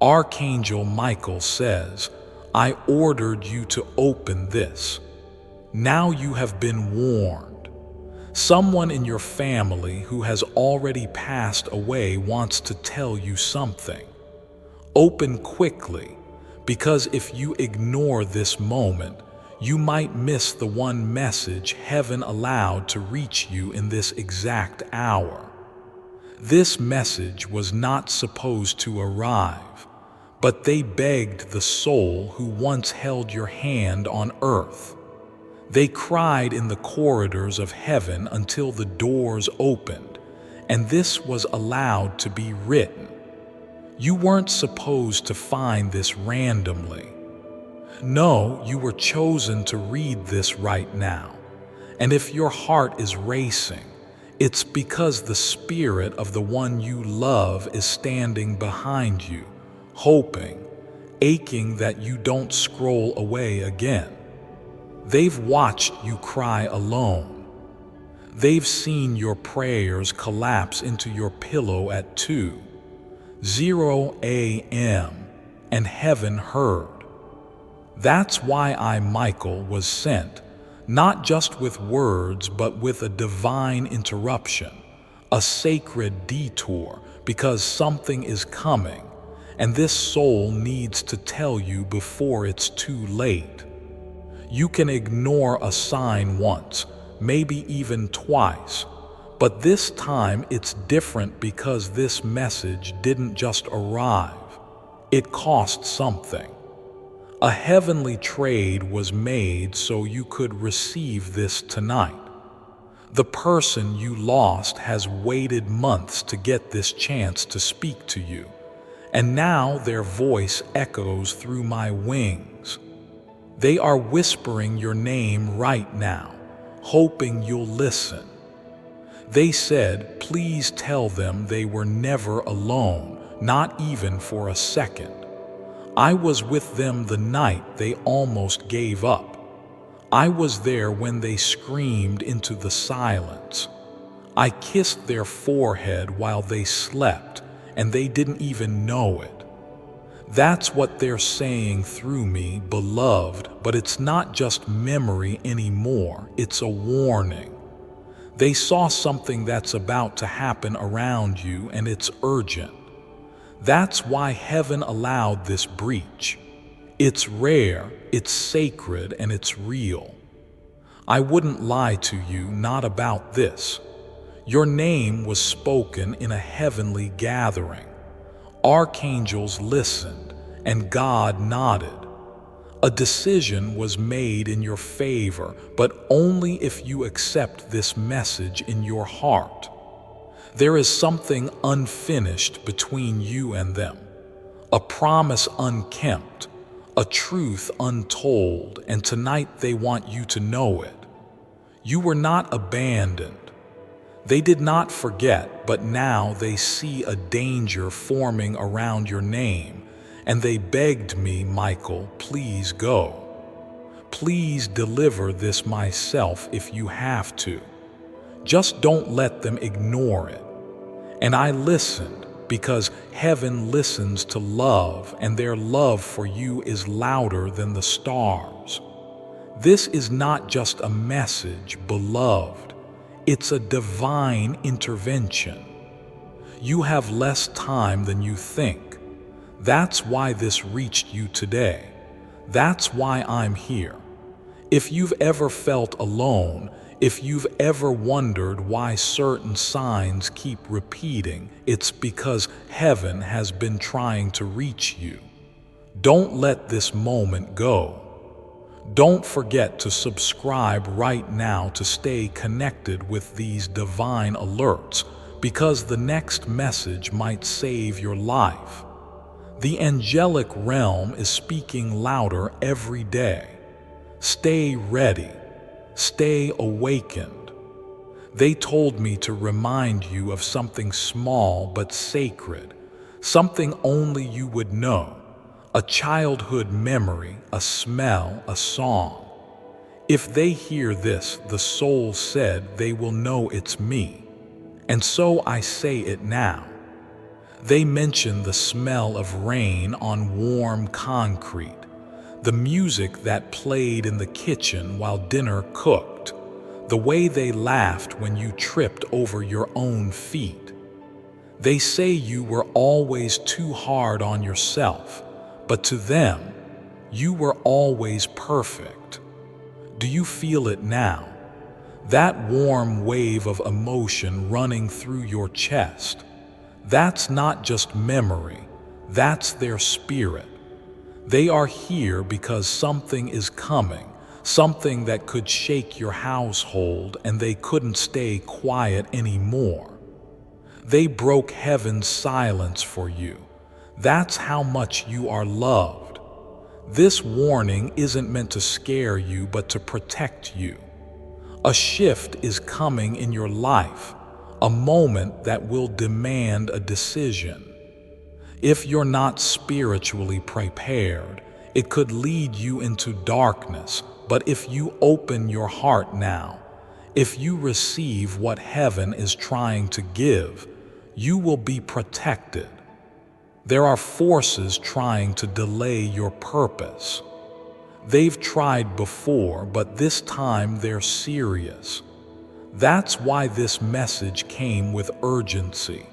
Archangel Michael says, I ordered you to open this. Now you have been warned. Someone in your family who has already passed away wants to tell you something. Open quickly, because if you ignore this moment, you might miss the one message heaven allowed to reach you in this exact hour. This message was not supposed to arrive, but they begged the soul who once held your hand on earth. They cried in the corridors of heaven until the doors opened, and this was allowed to be written. You weren't supposed to find this randomly. No, you were chosen to read this right now. And if your heart is racing, it's because the spirit of the one you love is standing behind you, hoping, aching that you don't scroll away again. They've watched you cry alone. They've seen your prayers collapse into your pillow at 2:00 a.m. and heaven heard. That's why I, Michael, was sent, not just with words, but with a divine interruption, a sacred detour, because something is coming, and this soul needs to tell you before it's too late. You can ignore a sign once, maybe even twice, but this time it's different because this message didn't just arrive. It cost something. A heavenly trade was made so you could receive this tonight. The person you lost has waited months to get this chance to speak to you, and now their voice echoes through my wings. They are whispering your name right now, hoping you'll listen. They said, please tell them they were never alone, not even for a second. I was with them the night they almost gave up. I was there when they screamed into the silence. I kissed their forehead while they slept, and they didn't even know it. That's what they're saying through me, beloved, but it's not just memory anymore, it's a warning. They saw something that's about to happen around you, and it's urgent. That's why heaven allowed this breach. It's rare, it's sacred, and it's real. I wouldn't lie to you, not about this. Your name was spoken in a heavenly gathering. Archangels listened, and God nodded. A decision was made in your favor, but only if you accept this message in your heart. There is something unfinished between you and them, a promise unkempt, a truth untold, and tonight they want you to know it. You were not abandoned. They did not forget, but now they see a danger forming around your name, and they begged me, Michael, please go. Please deliver this myself if you have to. Just don't let them ignore it. And I listened, because heaven listens to love, and their love for you is louder than the stars. This is not just a message, beloved. It's a divine intervention. You have less time than you think. That's why this reached you today. That's why I'm here. If you've ever felt alone, if you've ever wondered why certain signs keep repeating, it's because heaven has been trying to reach you. Don't let this moment go. Don't forget to subscribe right now to stay connected with these divine alerts, because the next message might save your life. The angelic realm is speaking louder every day. Stay ready. Stay awakened. They told me to remind you of something small but sacred, something only you would know, a childhood memory, a smell, a song. If they hear this, the soul said, they will know it's me. And so I say it now. They mention the smell of rain on warm concrete, the music that played in the kitchen while dinner cooked, the way they laughed when you tripped over your own feet. They say you were always too hard on yourself, but to them, you were always perfect. Do you feel it now? That warm wave of emotion running through your chest. That's not just memory, that's their spirit. They are here because something is coming, something that could shake your household, and they couldn't stay quiet anymore. They broke heaven's silence for you. That's how much you are loved. This warning isn't meant to scare you, but to protect you. A shift is coming in your life, a moment that will demand a decision. If you're not spiritually prepared, it could lead you into darkness, but if you open your heart now, if you receive what heaven is trying to give, you will be protected. There are forces trying to delay your purpose. They've tried before, but this time they're serious. That's why this message came with urgency.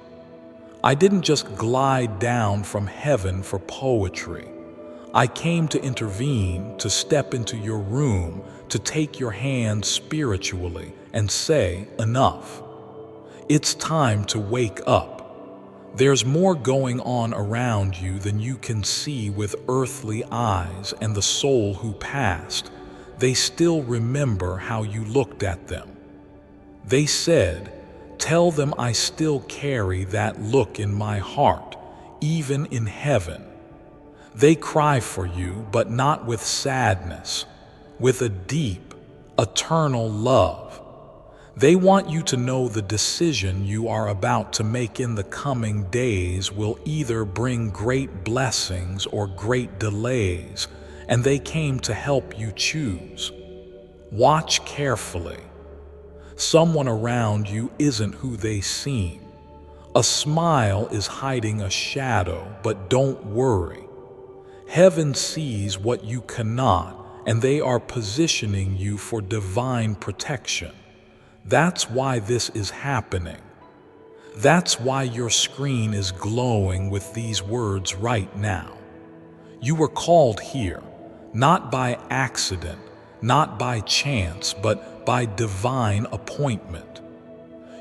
I didn't just glide down from heaven for poetry. I came to intervene, to step into your room, to take your hand spiritually and say, enough. It's time to wake up. There's more going on around you than you can see with earthly eyes, and the soul who passed, they still remember how you looked at them. They said, "Tell them I still carry that look in my heart, even in heaven." They cry for you, but not with sadness, with a deep, eternal love. They want you to know the decision you are about to make in the coming days will either bring great blessings or great delays, and they came to help you choose. Watch carefully. Someone around you isn't who they seem. A smile is hiding a shadow, but don't worry. Heaven sees what you cannot, and they are positioning you for divine protection. That's why this is happening. That's why your screen is glowing with these words right now. You were called here, not by accident, not by chance, but by divine appointment.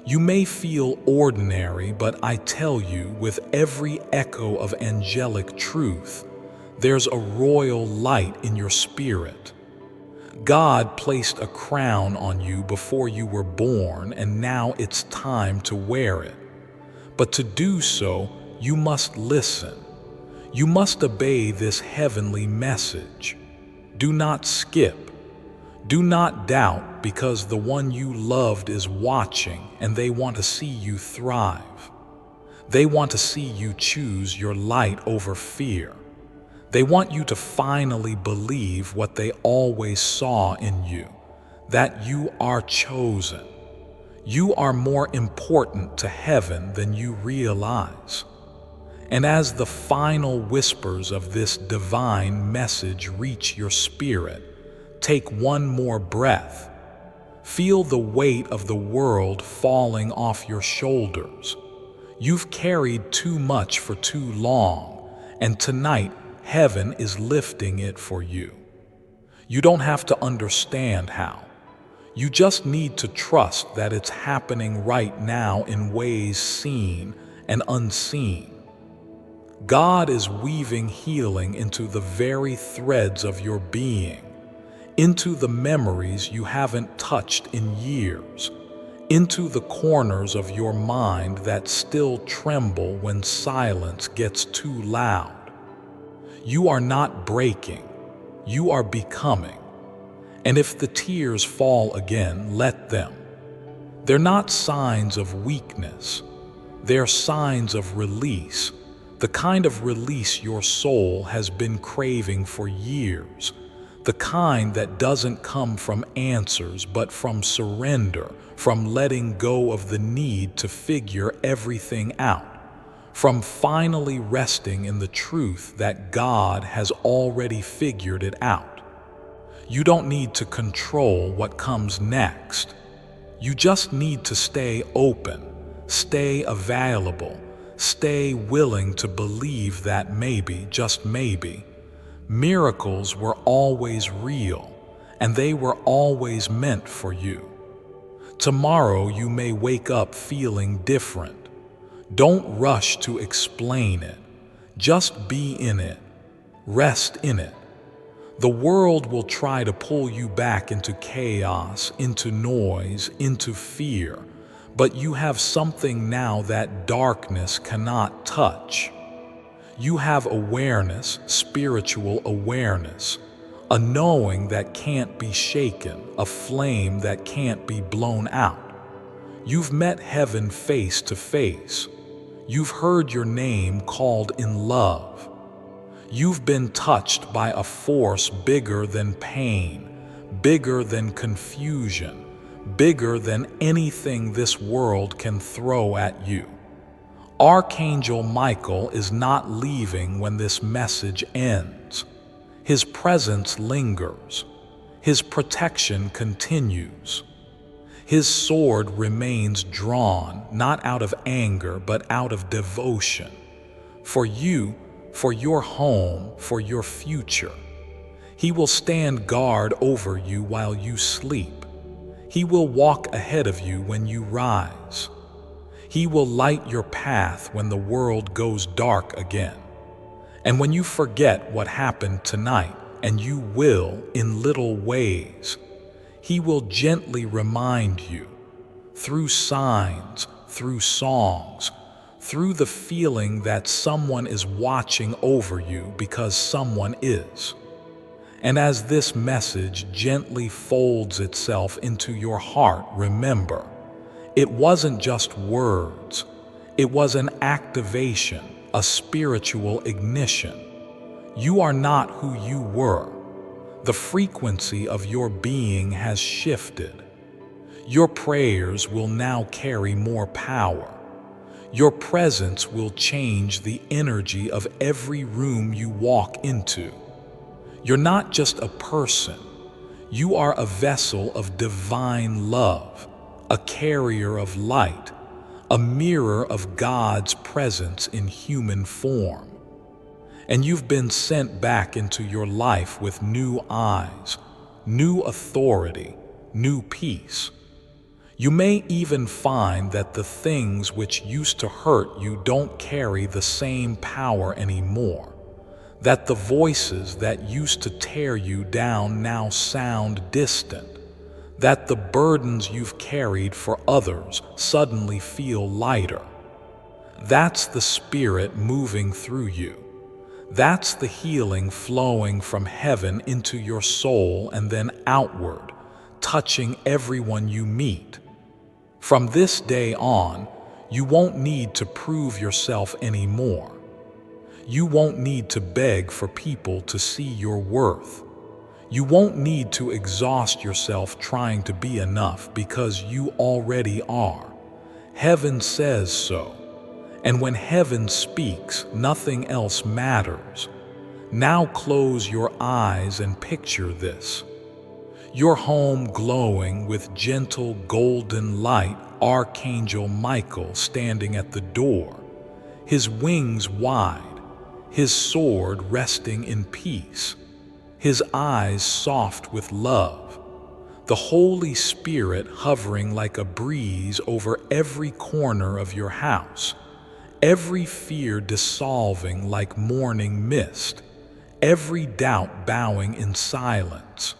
You may feel ordinary, but I tell you, with every echo of angelic truth, there's a royal light in your spirit. God placed a crown on you before you were born, and now it's time to wear it. But to do so, you must listen. You must obey this heavenly message. Do not skip. Do not doubt, because the one you loved is watching, and they want to see you thrive. They want to see you choose your light over fear. They want you to finally believe what they always saw in you, that you are chosen. You are more important to heaven than you realize. And as the final whispers of this divine message reach your spirit, take one more breath. Feel the weight of the world falling off your shoulders. You've carried too much for too long, and tonight, heaven is lifting it for you. You don't have to understand how. You just need to trust that it's happening right now in ways seen and unseen. God is weaving healing into the very threads of your being, into the memories you haven't touched in years, into the corners of your mind that still tremble when silence gets too loud. You are not breaking, you are becoming. And if the tears fall again, let them. They're not signs of weakness, they're signs of release, the kind of release your soul has been craving for years, the kind that doesn't come from answers but from surrender, from letting go of the need to figure everything out, from finally resting in the truth that God has already figured it out. You don't need to control what comes next. You just need to stay open, stay available, stay willing to believe that maybe, just maybe, miracles were always real and they were always meant for you. Tomorrow you may wake up feeling different. Don't rush to explain it. Just be in it. Rest in it. The world will try to pull you back into chaos, into noise, into fear, but you have something now that darkness cannot touch. You have awareness, spiritual awareness, a knowing that can't be shaken, a flame that can't be blown out. You've met heaven face to face. You've heard your name called in love. You've been touched by a force bigger than pain, bigger than confusion, bigger than anything this world can throw at you. Archangel Michael is not leaving when this message ends. His presence lingers. His protection continues. His sword remains drawn, not out of anger, but out of devotion. For you, for your home, for your future. He will stand guard over you while you sleep. He will walk ahead of you when you rise. He will light your path when the world goes dark again. And when you forget what happened tonight, and you will in little ways, He will gently remind you, through signs, through songs, through the feeling that someone is watching over you because someone is. And as this message gently folds itself into your heart, remember, it wasn't just words. It was an activation, a spiritual ignition. You are not who you were. The frequency of your being has shifted. Your prayers will now carry more power. Your presence will change the energy of every room you walk into. You're not just a person. You are a vessel of divine love, a carrier of light, a mirror of God's presence in human form. And you've been sent back into your life with new eyes, new authority, new peace. You may even find that the things which used to hurt you don't carry the same power anymore, that the voices that used to tear you down now sound distant, that the burdens you've carried for others suddenly feel lighter. That's the Spirit moving through you. That's the healing flowing from heaven into your soul and then outward, touching everyone you meet. From this day on, you won't need to prove yourself anymore. You won't need to beg for people to see your worth. You won't need to exhaust yourself trying to be enough because you already are. Heaven says so. And when heaven speaks, nothing else matters. Now close your eyes and picture this. Your home glowing with gentle golden light, Archangel Michael standing at the door, his wings wide, his sword resting in peace, his eyes soft with love, the Holy Spirit hovering like a breeze over every corner of your house, every fear dissolving like morning mist, every doubt bowing in silence.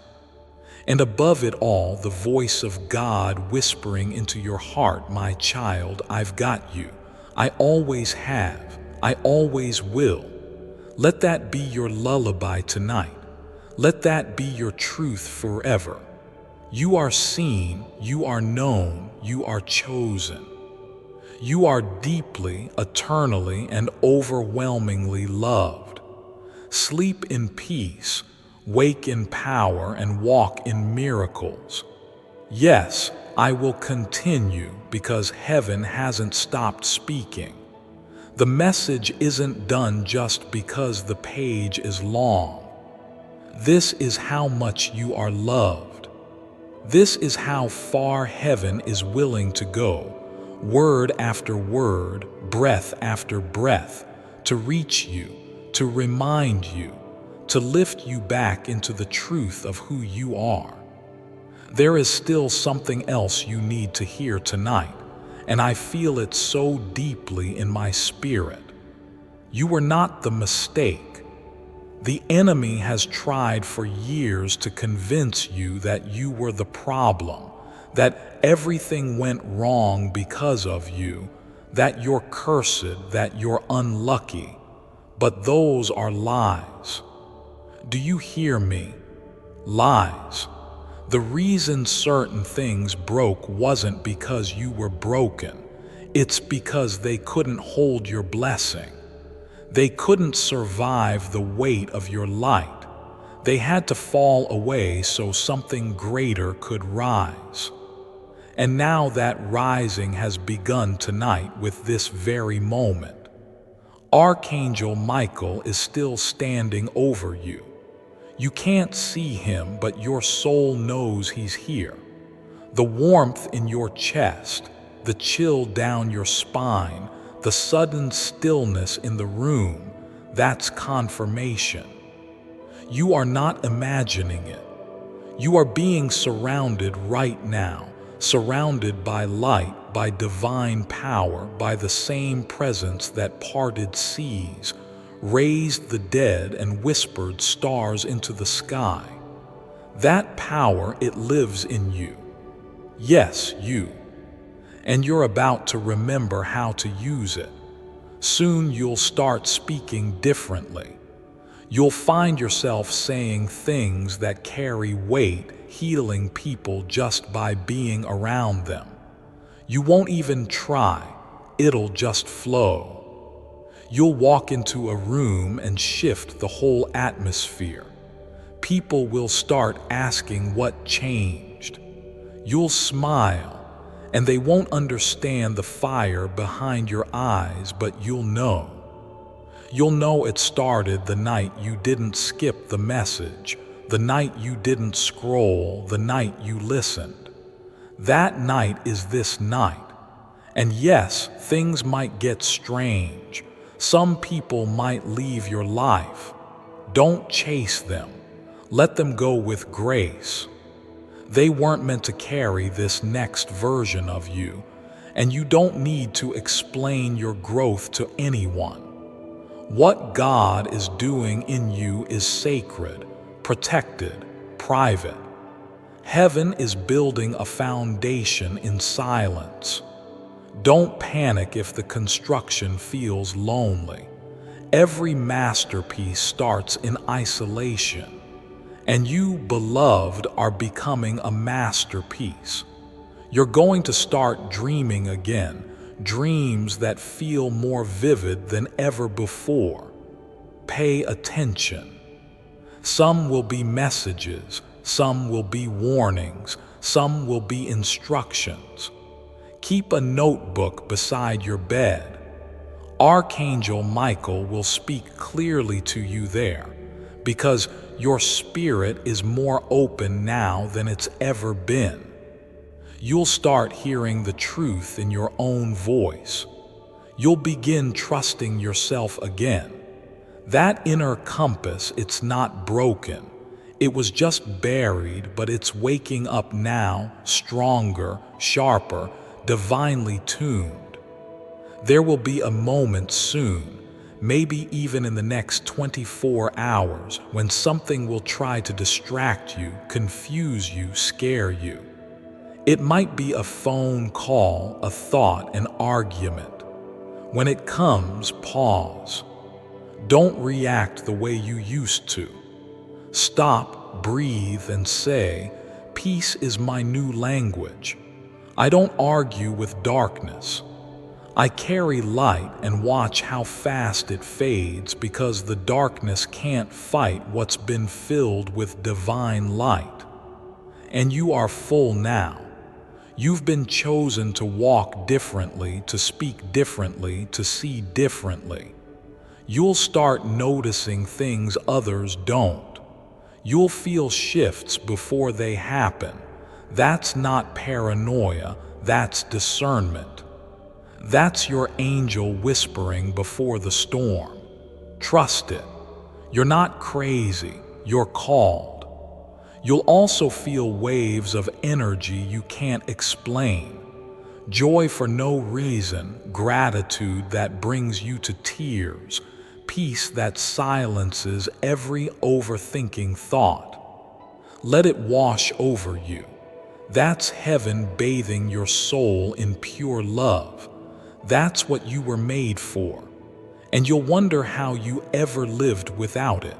And above it all, the voice of God whispering into your heart, my child, I've got you. I always have. I always will. Let that be your lullaby tonight. Let that be your truth forever. You are seen, you are known, you are chosen. You are deeply, eternally, and overwhelmingly loved. Sleep in peace, wake in power, and walk in miracles. Yes, I will continue because heaven hasn't stopped speaking. The message isn't done just because the page is long. This is how much you are loved. This is how far heaven is willing to go, word after word, breath after breath, to reach you, to remind you, to lift you back into the truth of who you are. There is still something else you need to hear tonight, and I feel it so deeply in my spirit. You were not the mistake. The enemy has tried for years to convince you that you were the problem, that everything went wrong because of you, that you're cursed, that you're unlucky. But those are lies. Do you hear me? Lies. The reason certain things broke wasn't because you were broken. It's because they couldn't hold your blessing. They couldn't survive the weight of your light. They had to fall away so something greater could rise. And now that rising has begun tonight with this very moment. Archangel Michael is still standing over you. You can't see him, but your soul knows he's here. The warmth in your chest, the chill down your spine, the sudden stillness in the room, that's confirmation. You are not imagining it. You are being surrounded right now, surrounded by light, by divine power, by the same presence that parted seas, raised the dead, and whispered stars into the sky. That power, it lives in you. Yes, you. And you're about to remember how to use it. Soon you'll start speaking differently. You'll find yourself saying things that carry weight, healing people just by being around them. You won't even try, it'll just flow. You'll walk into a room and shift the whole atmosphere. People will start asking what changed. You'll smile, and they won't understand the fire behind your eyes, but you'll know. You'll know it started the night you didn't skip the message, the night you didn't scroll, the night you listened. That night is this night. And yes, things might get strange. Some people might leave your life. Don't chase them. Let them go with grace. They weren't meant to carry this next version of you, and you don't need to explain your growth to anyone. What God is doing in you is sacred, protected, private. Heaven is building a foundation in silence. Don't panic if the construction feels lonely. Every masterpiece starts in isolation. And you, beloved, are becoming a masterpiece. You're going to start dreaming again, dreams that feel more vivid than ever before. Pay attention. Some will be messages, some will be warnings, some will be instructions. Keep a notebook beside your bed. Archangel Michael will speak clearly to you there, because your spirit is more open now than it's ever been. You'll start hearing the truth in your own voice. You'll begin trusting yourself again. That inner compass, it's not broken. It was just buried, but it's waking up now, stronger, sharper, divinely tuned. There will be a moment soon, maybe even in the next 24 hours, when something will try to distract you, confuse you, scare you. It might be a phone call, a thought, an argument. When it comes, pause. Don't react the way you used to. Stop, breathe, and say, "Peace is my new language." I don't argue with darkness. I carry light and watch how fast it fades, because the darkness can't fight what's been filled with divine light. And you are full now. You've been chosen to walk differently, to speak differently, to see differently. You'll start noticing things others don't. You'll feel shifts before they happen. That's not paranoia, that's discernment. That's your angel whispering before the storm. Trust it. You're not crazy, you're called. You'll also feel waves of energy you can't explain. Joy for no reason, gratitude that brings you to tears, peace that silences every overthinking thought. Let it wash over you. That's heaven bathing your soul in pure love. That's what you were made for. And you'll wonder how you ever lived without it.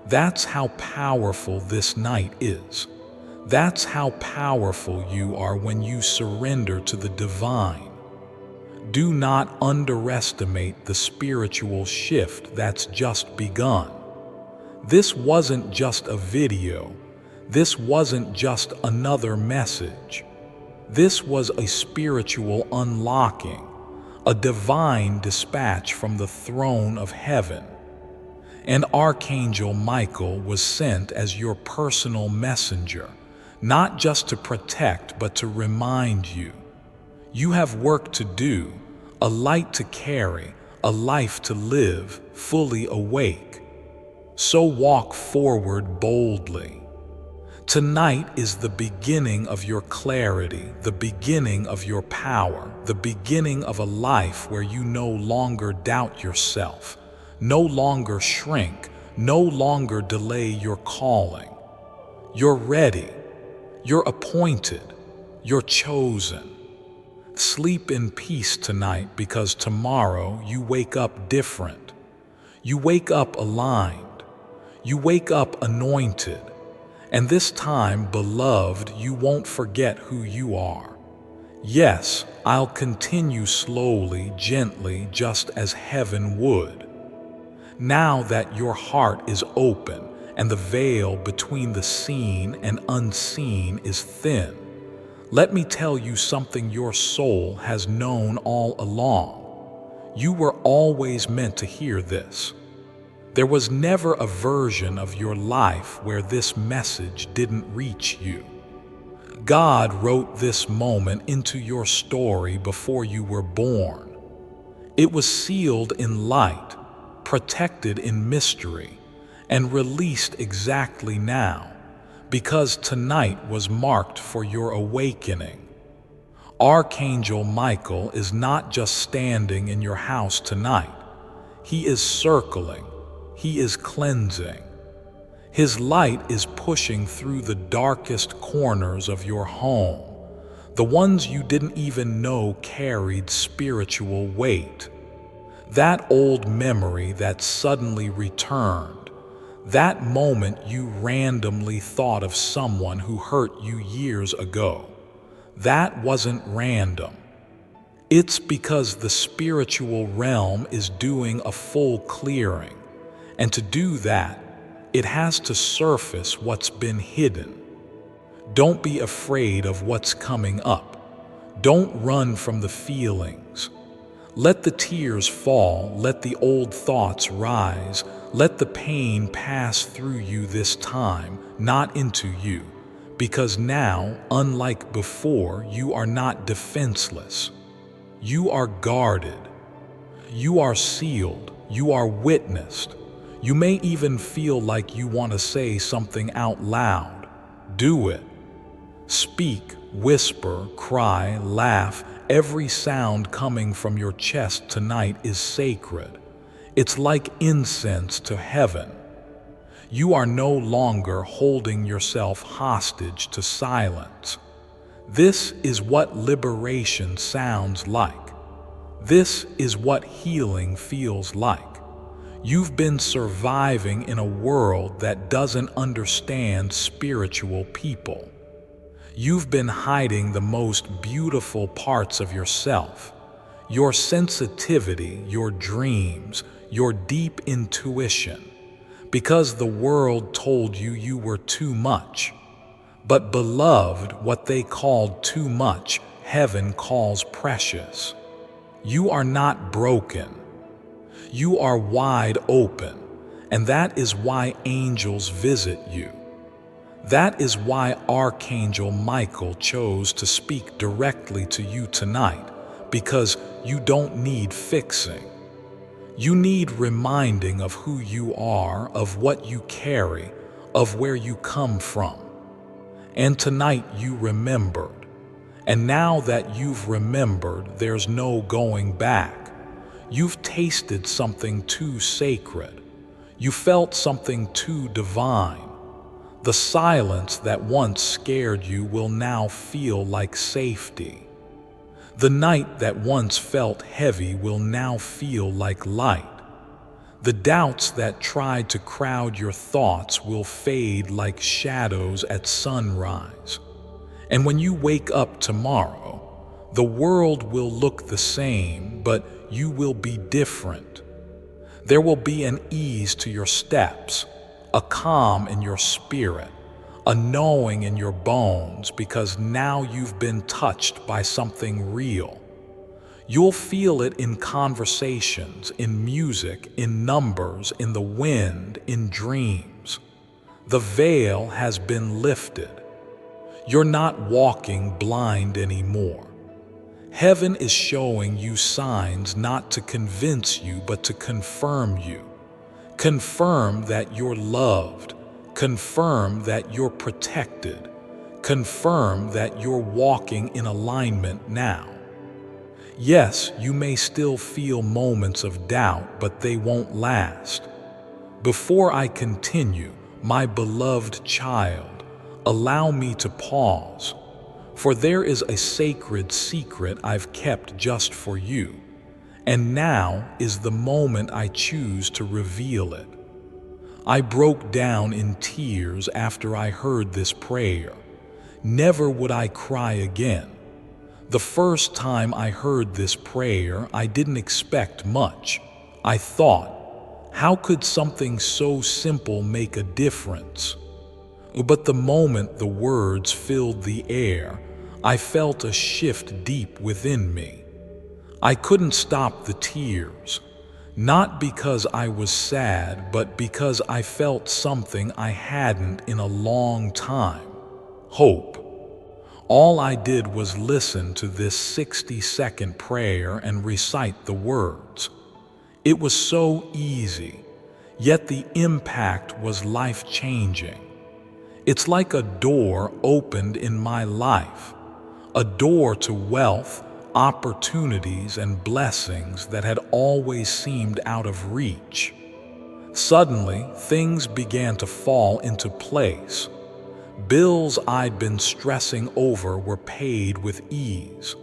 That's how powerful this night is. That's how powerful you are when you surrender to the divine. Do not underestimate the spiritual shift that's just begun. This wasn't just a video. This wasn't just another message. This was a spiritual unlocking, a divine dispatch from the throne of heaven. And Archangel Michael was sent as your personal messenger, not just to protect, but to remind you. You have work to do, a light to carry, a life to live, fully awake. So walk forward boldly. Tonight is the beginning of your clarity, the beginning of your power, the beginning of a life where you no longer doubt yourself, no longer shrink, no longer delay your calling. You're ready. You're appointed. You're chosen. Sleep in peace tonight because tomorrow you wake up different. You wake up aligned. You wake up anointed. And this time, beloved, you won't forget who you are. Yes, I'll continue slowly, gently, just as heaven would. Now that your heart is open and the veil between the seen and unseen is thin, let me tell you something your soul has known all along. You were always meant to hear this. There was never a version of your life where this message didn't reach you. God wrote this moment into your story before you were born. It was sealed in light, protected in mystery, and released exactly now, because tonight was marked for your awakening. Archangel Michael is not just standing in your house tonight. He is circling. He is cleansing. His light is pushing through the darkest corners of your home, the ones you didn't even know carried spiritual weight. That old memory that suddenly returned, that moment you randomly thought of someone who hurt you years ago, that wasn't random. It's because the spiritual realm is doing a full clearing, and to do that, it has to surface what's been hidden. Don't be afraid of what's coming up. Don't run from the feelings. Let the tears fall, let the old thoughts rise, let the pain pass through you this time, not into you, because now, unlike before, you are not defenseless. You are guarded. You are sealed. You are witnessed. You may even feel like you want to say something out loud. Do it. Speak, whisper, cry, laugh. Every sound coming from your chest tonight is sacred. It's like incense to heaven. You are no longer holding yourself hostage to silence. This is what liberation sounds like. This is what healing feels like. You've been surviving in a world that doesn't understand spiritual people. You've been hiding the most beautiful parts of yourself, your sensitivity, your dreams, your deep intuition, because the world told you you were too much. But beloved, what they called too much, heaven calls precious. You are not broken. You are wide open, and that is why angels visit you. That is why Archangel Michael chose to speak directly to you tonight, because you don't need fixing. You need reminding of who you are, of what you carry, of where you come from. And tonight you remembered. And now that you've remembered, there's no going back. You've tasted something too sacred. You felt something too divine. The silence that once scared you will now feel like safety. The night that once felt heavy will now feel like light. The doubts that tried to crowd your thoughts will fade like shadows at sunrise. And when you wake up tomorrow, the world will look the same, but you will be different. There will be an ease to your steps, a calm in your spirit, a knowing in your bones, because now you've been touched by something real. You'll feel it in conversations, in music, in numbers, in the wind, in dreams. The veil has been lifted. You're not walking blind anymore. Heaven is showing you signs not to convince you, but to confirm you. Confirm that you're loved. Confirm that you're protected. Confirm that you're walking in alignment now. Yes, you may still feel moments of doubt, but they won't last. Before I continue, my beloved child, allow me to pause, for there is a sacred secret I've kept just for you, and now is the moment I choose to reveal it. I broke down in tears after I heard this prayer. Never would I cry again. The first time I heard this prayer, I didn't expect much. I thought, how could something so simple make a difference? But the moment the words filled the air, I felt a shift deep within me. I couldn't stop the tears, not because I was sad, but because I felt something I hadn't in a long time: hope. All I did was listen to this 60-second prayer and recite the words. It was so easy, yet the impact was life-changing. It's like a door opened in my life, a door to wealth, opportunities, and blessings that had always seemed out of reach. Suddenly, things began to fall into place. Bills I'd been stressing over were paid with ease.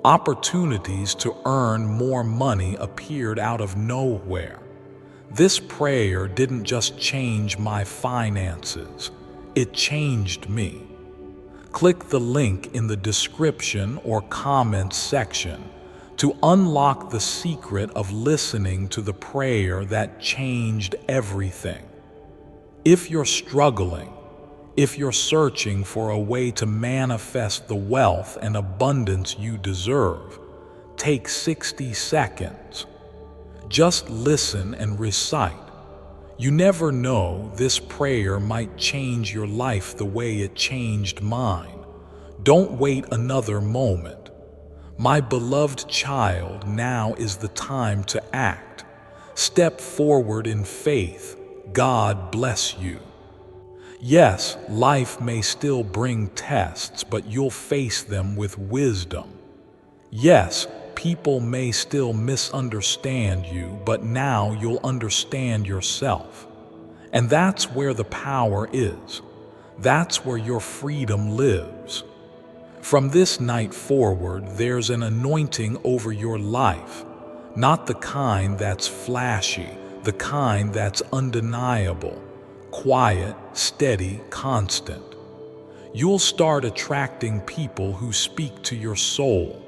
Opportunities to earn more money appeared out of nowhere. This prayer didn't just change my finances, it changed me. Click the link in the description or comments section to unlock the secret of listening to the prayer that changed everything. If you're struggling, if you're searching for a way to manifest the wealth and abundance you deserve, take 60 seconds. Just listen and recite. You never know, this prayer might change your life the way it changed mine. Don't wait another moment. My beloved child, now is the time to act. Step forward in faith. God bless you. Yes, life may still bring tests, but you'll face them with wisdom. Yes, people may still misunderstand you, but now you'll understand yourself. And that's where the power is. That's where your freedom lives. From this night forward, there's an anointing over your life, not the kind that's flashy, the kind that's undeniable. Quiet, steady, constant. You'll start attracting people who speak to your soul.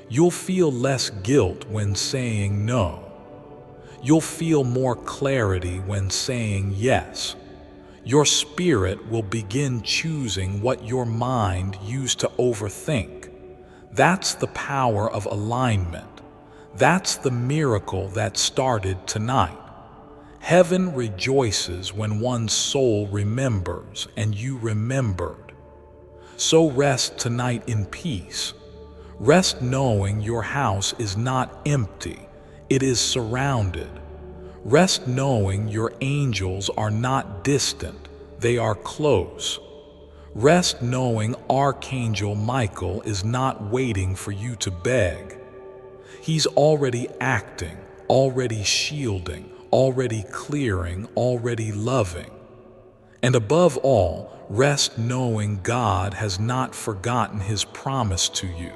You'll feel less guilt when saying no. You'll feel more clarity when saying yes. Your spirit will begin choosing what your mind used to overthink. That's the power of alignment. That's the miracle that started tonight. Heaven rejoices when one's soul remembers and you remembered. So rest tonight in peace. Rest knowing your house is not empty, it is surrounded. Rest knowing your angels are not distant, they are close. Rest knowing Archangel Michael is not waiting for you to beg. He's already acting, already shielding, already clearing, already loving. And above all, rest knowing God has not forgotten his promise to you.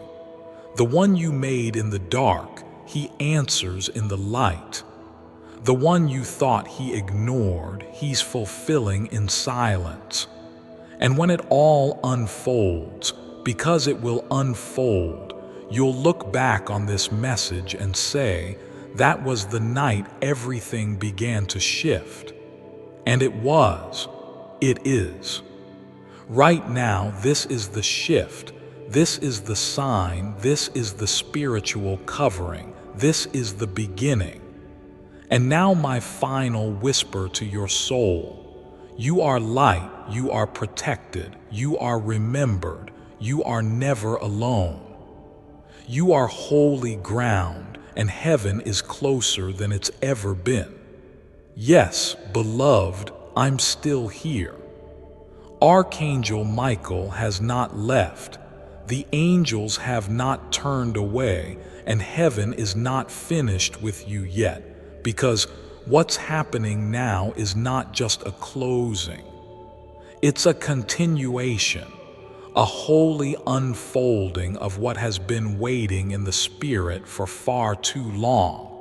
The one you made in the dark, he answers in the light. The one you thought he ignored, he's fulfilling in silence. And when it all unfolds, because it will unfold, you'll look back on this message and say, that was the night everything began to shift. And it was. It is. Right now, this is the shift. This is the sign. This is the spiritual covering. This is the beginning. And now my final whisper to your soul. You are light. You are protected. You are remembered. You are never alone. You are holy ground, and heaven is closer than it's ever been. Yes, beloved, I'm still here. Archangel Michael has not left. The angels have not turned away, and heaven is not finished with you yet, because what's happening now is not just a closing. It's a continuation, a holy unfolding of what has been waiting in the spirit for far too long.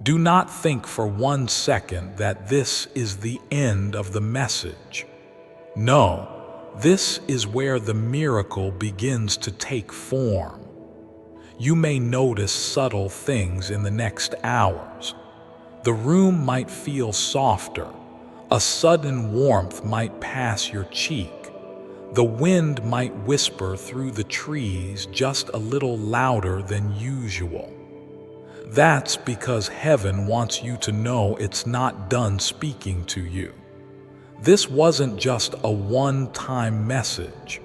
Do not think for 1 second that this is the end of the message. No, this is where the miracle begins to take form. You may notice subtle things in the next hours. The room might feel softer. A sudden warmth might pass your cheek. The wind might whisper through the trees just a little louder than usual. That's because heaven wants you to know it's not done speaking to you. This wasn't just a one-time message.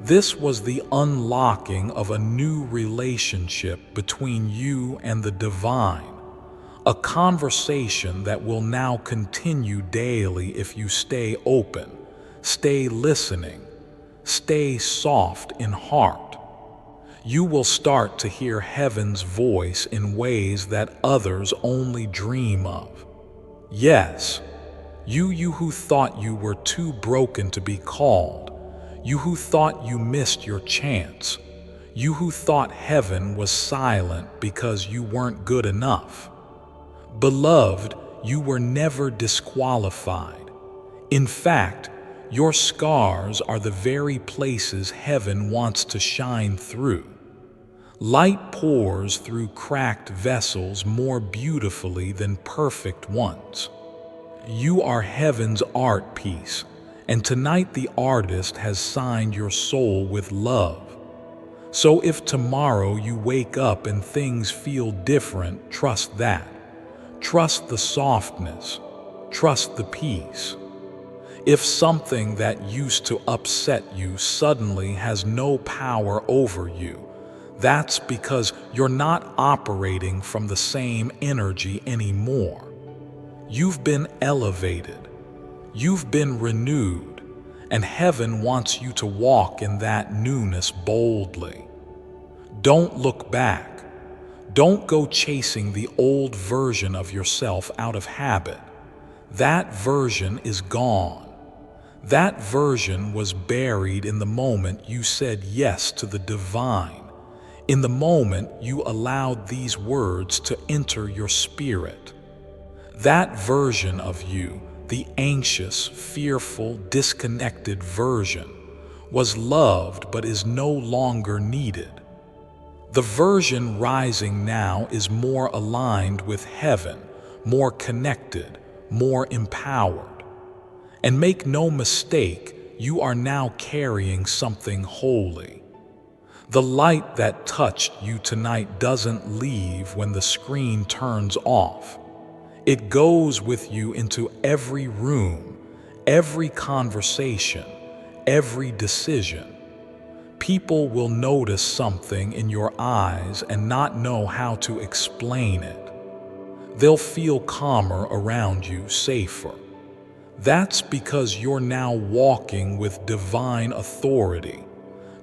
This was the unlocking of a new relationship between you and the divine, a conversation that will now continue daily if you stay open, stay listening, stay soft in heart. You will start to hear heaven's voice in ways that others only dream of. Yes, you who thought you were too broken to be called, you who thought you missed your chance, you who thought heaven was silent because you weren't good enough. Beloved, you were never disqualified. In fact, your scars are the very places heaven wants to shine through. Light pours through cracked vessels more beautifully than perfect ones. You are heaven's art piece, and tonight the artist has signed your soul with love. So if tomorrow you wake up and things feel different, trust that. Trust the softness. Trust the peace. If something that used to upset you suddenly has no power over you, that's because you're not operating from the same energy anymore. You've been elevated. You've been renewed, and heaven wants you to walk in that newness boldly. Don't look back. Don't go chasing the old version of yourself out of habit. That version is gone. That version was buried in the moment you said yes to the divine, in the moment you allowed these words to enter your spirit. That version of you, the anxious, fearful, disconnected version, was loved but is no longer needed. The version rising now is more aligned with heaven, more connected, more empowered. And make no mistake, you are now carrying something holy. The light that touched you tonight doesn't leave when the screen turns off. It goes with you into every room, every conversation, every decision. People will notice something in your eyes and not know how to explain it. They'll feel calmer around you, safer. That's because you're now walking with divine authority,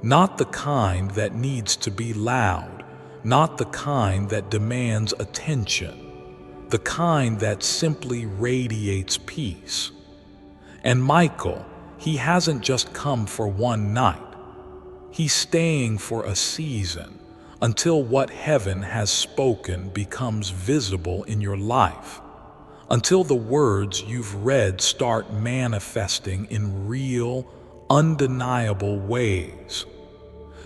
not the kind that needs to be loud, not the kind that demands attention, the kind that simply radiates peace. And Michael, he hasn't just come for one night. He's staying for a season until what heaven has spoken becomes visible in your life, until the words you've read start manifesting in real, undeniable ways.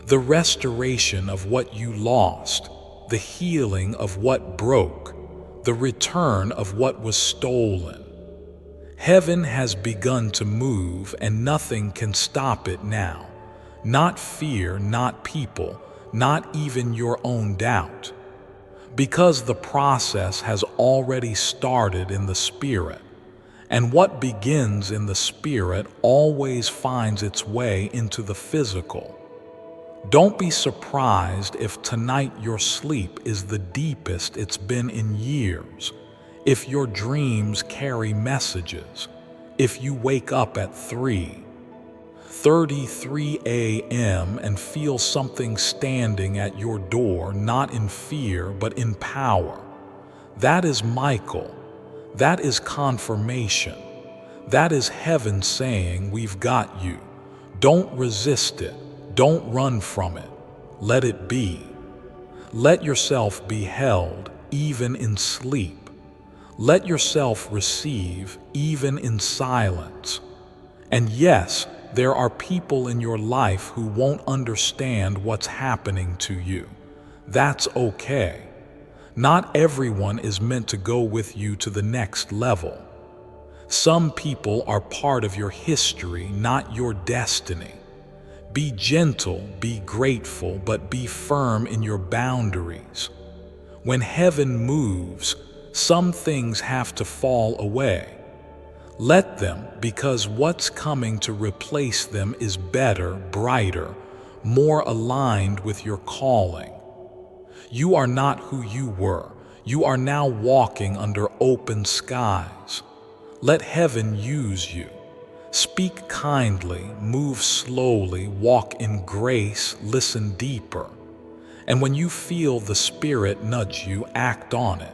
The restoration of what you lost, the healing of what broke, the return of what was stolen. Heaven has begun to move and nothing can stop it now. Not fear, not people, not even your own doubt. Because the process has already started in the spirit, and what begins in the spirit always finds its way into the physical. Don't be surprised if tonight your sleep is the deepest it's been in years, if your dreams carry messages, if you wake up at 3:33 a.m. and feel something standing at your door, not in fear but in power. That is Michael. That is confirmation. That is heaven saying, we've got you. Don't resist it. Don't run from it. Let it be. Let yourself be held even in sleep. Let yourself receive even in silence. And yes, there are people in your life who won't understand what's happening to you. That's okay. Not everyone is meant to go with you to the next level. Some people are part of your history, not your destiny. Be gentle, be grateful, but be firm in your boundaries. When heaven moves, some things have to fall away. Let them, because what's coming to replace them is better, brighter, more aligned with your calling. You are not who you were. You are now walking under open skies. Let heaven use you. Speak kindly, move slowly, walk in grace, listen deeper. And when you feel the Spirit nudge you, act on it.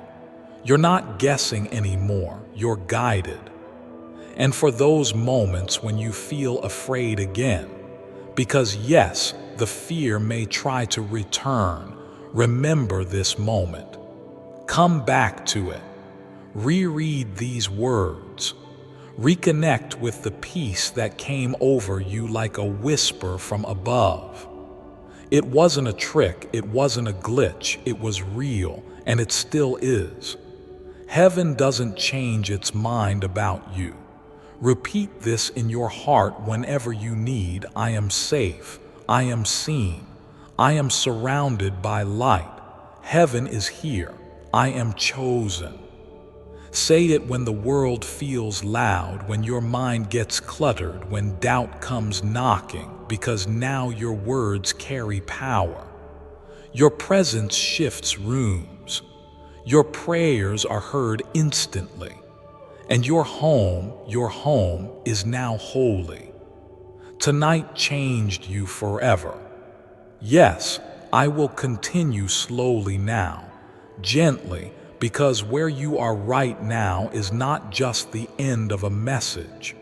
You're not guessing anymore, you're guided. And for those moments when you feel afraid again, because yes, the fear may try to return, remember this moment. Come back to it. Reread these words. Reconnect with the peace that came over you like a whisper from above. It wasn't a trick, it wasn't a glitch, it was real, and it still is. Heaven doesn't change its mind about you. Repeat this in your heart whenever you need. I am safe, I am seen, I am surrounded by light. Heaven is here, I am chosen. Say it when the world feels loud, when your mind gets cluttered, when doubt comes knocking, because now your words carry power. Your presence shifts rooms. Your prayers are heard instantly. And your home is now holy. Tonight changed you forever. Yes, I will continue slowly now, gently, because where you are right now is not just the end of a message.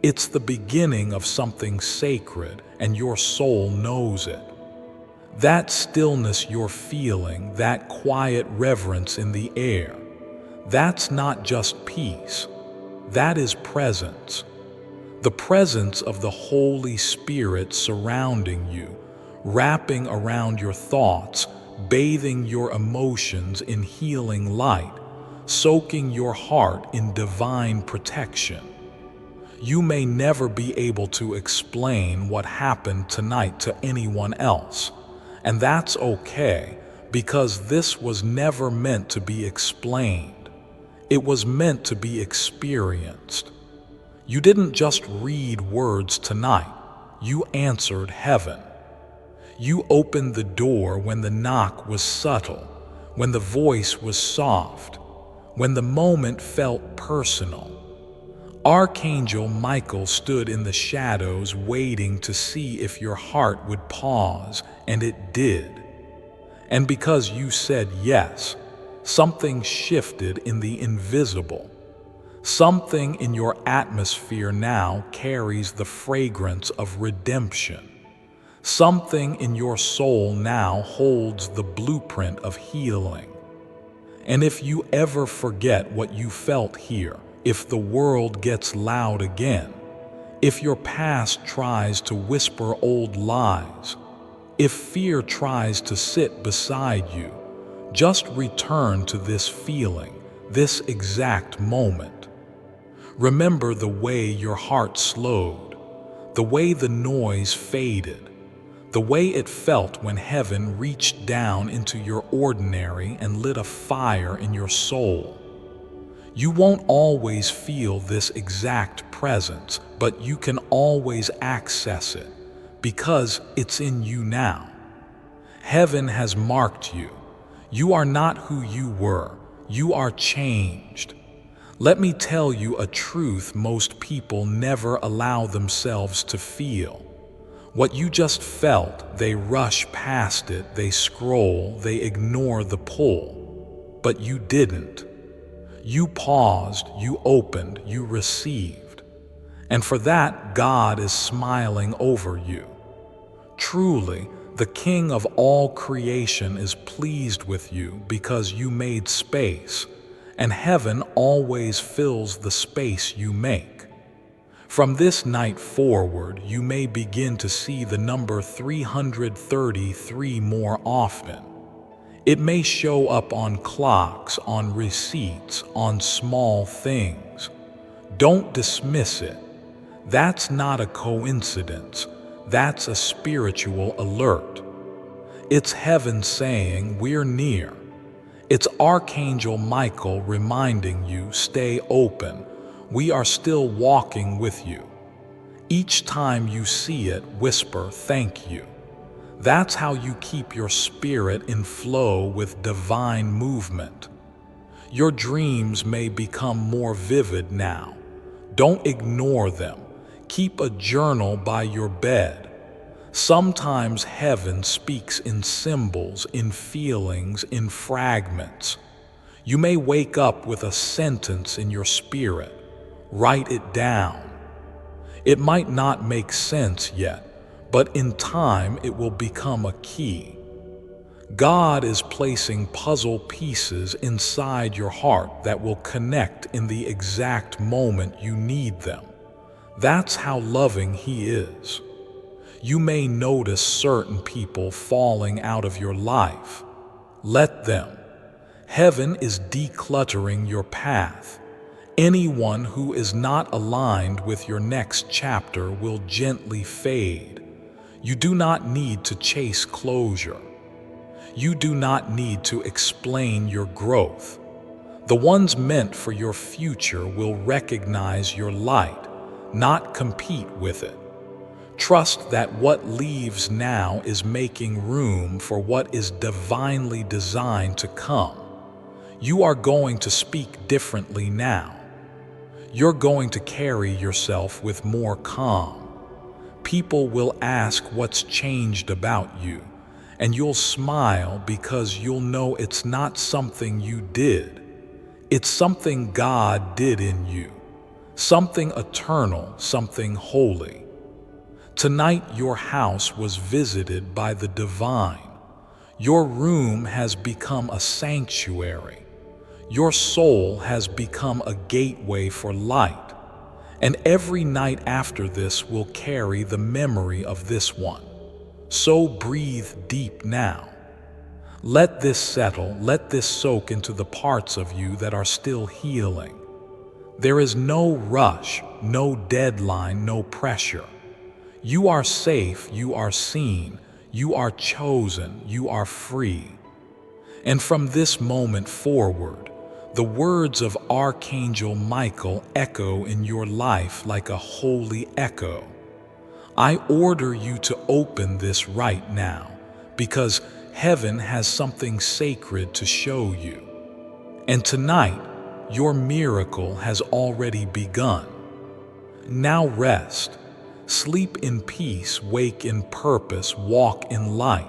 It's the beginning of something sacred, and your soul knows it. That stillness you're feeling, that quiet reverence in the air, that's not just peace. That is presence. The presence of the Holy Spirit surrounding you, wrapping around your thoughts, bathing your emotions in healing light, soaking your heart in divine protection. You may never be able to explain what happened tonight to anyone else, and that's okay, because this was never meant to be explained. It was meant to be experienced. You didn't just read words tonight, you answered heaven. You opened the door when the knock was subtle, when the voice was soft, when the moment felt personal. Archangel Michael stood in the shadows waiting to see if your heart would pause, and it did. And because you said yes, something shifted in the invisible. Something in your atmosphere now carries the fragrance of redemption. Something in your soul now holds the blueprint of healing. And if you ever forget what you felt here, if the world gets loud again, if your past tries to whisper old lies, if fear tries to sit beside you, just return to this feeling, this exact moment. Remember the way your heart slowed, the way the noise faded, the way it felt when heaven reached down into your ordinary and lit a fire in your soul. You won't always feel this exact presence, but you can always access it, because it's in you now. Heaven has marked you. You are not who you were. You are changed. Let me tell you a truth most people never allow themselves to feel. What you just felt, they rush past it, they scroll, they ignore the pull. But you didn't. You paused, you opened, you received. And for that, God is smiling over you. Truly, the King of all creation is pleased with you because you made space, and heaven always fills the space you make. From this night forward, you may begin to see the number 333 more often. It may show up on clocks, on receipts, on small things. Don't dismiss it. That's not a coincidence. That's a spiritual alert. It's heaven saying, we're near. It's Archangel Michael reminding you, stay open. We are still walking with you. Each time you see it, whisper, thank you. That's how you keep your spirit in flow with divine movement. Your dreams may become more vivid now. Don't ignore them. Keep a journal by your bed. Sometimes heaven speaks in symbols, in feelings, in fragments. You may wake up with a sentence in your spirit. Write it down. It might not make sense yet, but in time it will become a key. God is placing puzzle pieces inside your heart that will connect in the exact moment you need them. That's how loving He is. You may notice certain people falling out of your life. Let them. Heaven is decluttering your path. Anyone who is not aligned with your next chapter will gently fade. You do not need to chase closure. You do not need to explain your growth. The ones meant for your future will recognize your light, not compete with it. Trust that what leaves now is making room for what is divinely designed to come. You are going to speak differently now. You're going to carry yourself with more calm. People will ask what's changed about you, and you'll smile because you'll know it's not something you did. It's something God did in you, something eternal, something holy. Tonight your house was visited by the divine. Your room has become a sanctuary. Your soul has become a gateway for light, and every night after this will carry the memory of this one. So breathe deep now. Let this settle, let this soak into the parts of you that are still healing. There is no rush, no deadline, no pressure. You are safe, you are seen, you are chosen, you are free. And from this moment forward, the words of Archangel Michael echo in your life like a holy echo. I order you to open this right now, because heaven has something sacred to show you. And tonight, your miracle has already begun. Now rest, sleep in peace, wake in purpose, walk in light.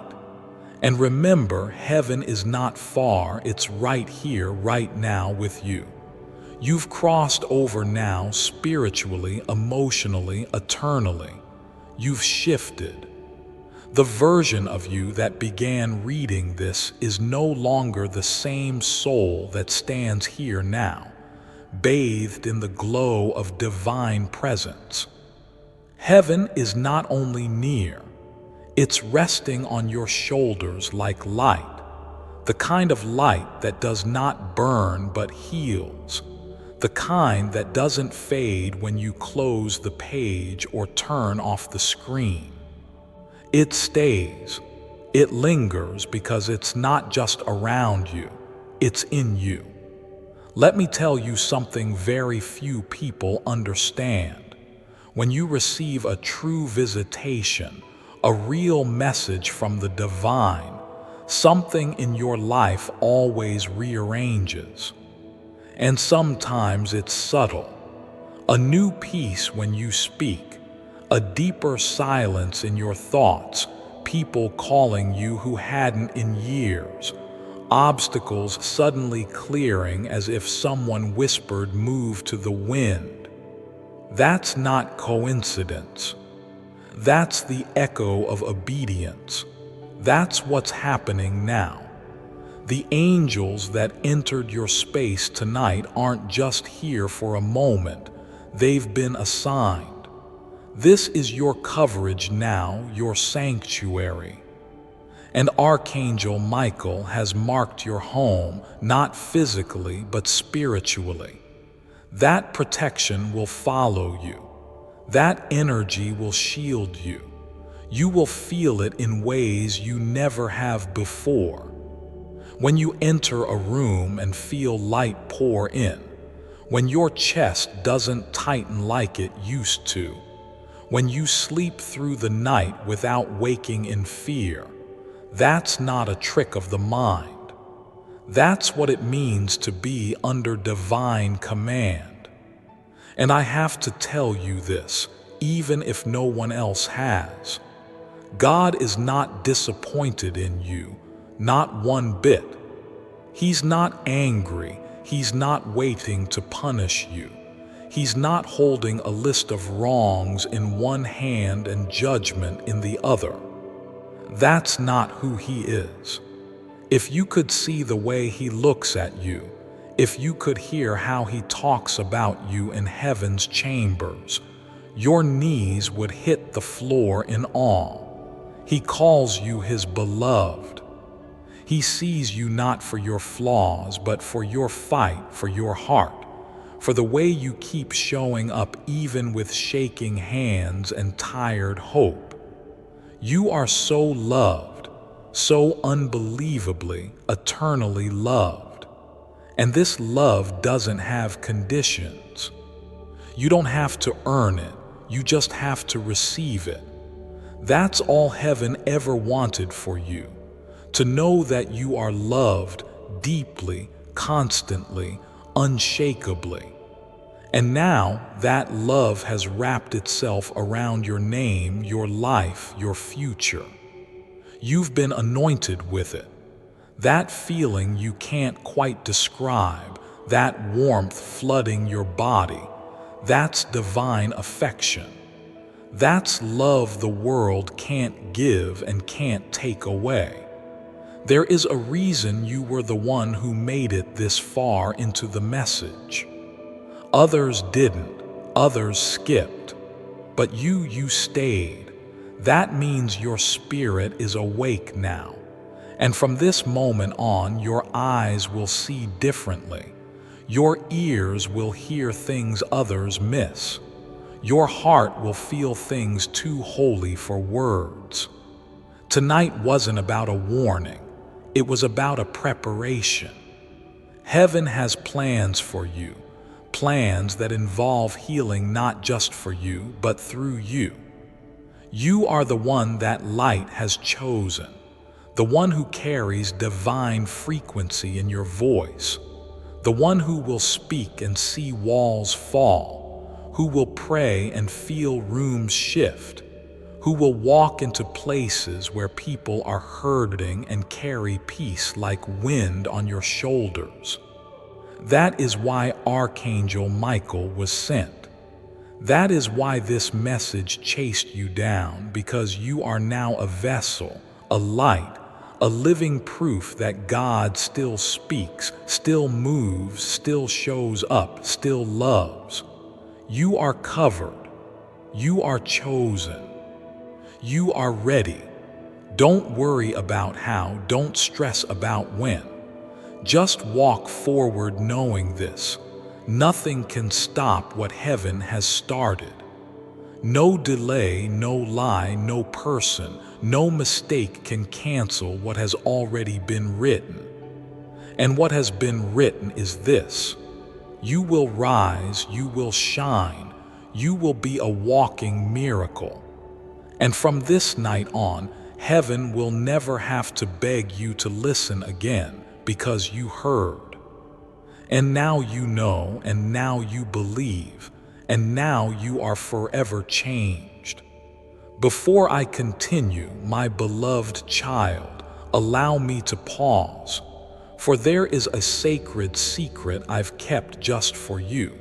And remember, heaven is not far, it's right here, right now with you. You've crossed over now spiritually, emotionally, eternally. You've shifted. The version of you that began reading this is no longer the same soul that stands here now, bathed in the glow of divine presence. Heaven is not only near, it's resting on your shoulders like light, the kind of light that does not burn but heals, the kind that doesn't fade when you close the page or turn off the screen. It stays, it lingers because it's not just around you, it's in you. Let me tell you something very few people understand. When you receive a true visitation, a real message from the divine, something in your life always rearranges. And sometimes it's subtle. A new peace when you speak, a deeper silence in your thoughts, people calling you who hadn't in years, obstacles suddenly clearing as if someone whispered, "Move to the wind." That's not coincidence. That's the echo of obedience. That's what's happening now. The angels that entered your space tonight aren't just here for a moment. They've been assigned. This is your coverage now, your sanctuary. And Archangel Michael has marked your home, not physically, but spiritually. That protection will follow you. That energy will shield you. You will feel it in ways you never have before. When you enter a room and feel light pour in, when your chest doesn't tighten like it used to, when you sleep through the night without waking in fear, that's not a trick of the mind. That's what it means to be under divine command. And I have to tell you this, even if no one else has. God is not disappointed in you, not one bit. He's not angry. He's not waiting to punish you. He's not holding a list of wrongs in one hand and judgment in the other. That's not who he is. If you could see the way he looks at you, if you could hear how he talks about you in heaven's chambers, your knees would hit the floor in awe. He calls you his beloved. He sees you not for your flaws, but for your fight, for your heart, for the way you keep showing up even with shaking hands and tired hope. You are so loved, so unbelievably, eternally loved. And this love doesn't have conditions. You don't have to earn it, you just have to receive it. That's all heaven ever wanted for you, to know that you are loved deeply, constantly, unshakably. And now that love has wrapped itself around your name, your life, your future. You've been anointed with it. That feeling you can't quite describe, that warmth flooding your body, that's divine affection. That's love the world can't give and can't take away. There is a reason you were the one who made it this far into the message. Others didn't, others skipped, but you stayed. That means your spirit is awake now. And from this moment on, your eyes will see differently. Your ears will hear things others miss. Your heart will feel things too holy for words. Tonight wasn't about a warning. It was about a preparation. Heaven has plans for you, plans that involve healing not just for you, but through you. You are the one that light has chosen, the one who carries divine frequency in your voice, the one who will speak and see walls fall, who will pray and feel rooms shift, who will walk into places where people are hurting and carry peace like wind on your shoulders. That is why Archangel Michael was sent. That is why this message chased you down, because you are now a vessel, a light, a living proof that God still speaks, still moves, still shows up, still loves. You are covered. You are chosen. You are ready. Don't worry about how, don't stress about when. Just walk forward knowing this. Nothing can stop what heaven has started. No delay, no lie, no person, no mistake can cancel what has already been written. And what has been written is this: you will rise, you will shine, you will be a walking miracle. And from this night on, heaven will never have to beg you to listen again, because you heard. And now you know, and now you believe, and now you are forever changed. Before I continue, my beloved child, allow me to pause, for there is a sacred secret I've kept just for you.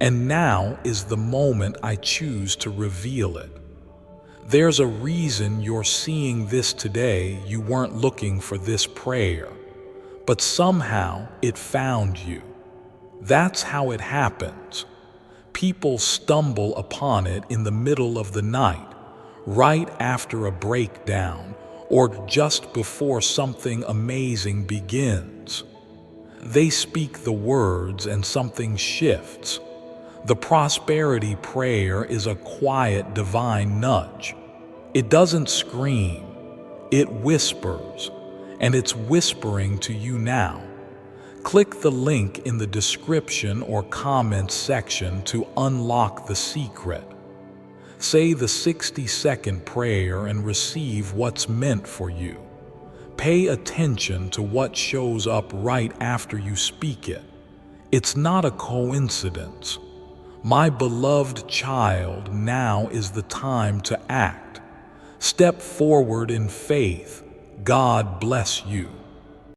And now is the moment I choose to reveal it. There's a reason you're seeing this today. You weren't looking for this prayer, but somehow it found you. That's how it happens. People stumble upon it in the middle of the night, right after a breakdown, or just before something amazing begins. They speak the words and something shifts. The prosperity prayer is a quiet divine nudge. It doesn't scream, it whispers, and it's whispering to you now. Click the link in the description or comments section to unlock the secret. Say the 60-second prayer and receive what's meant for you. Pay attention to what shows up right after you speak it. It's not a coincidence. My beloved child, now is the time to act. Step forward in faith. God bless you.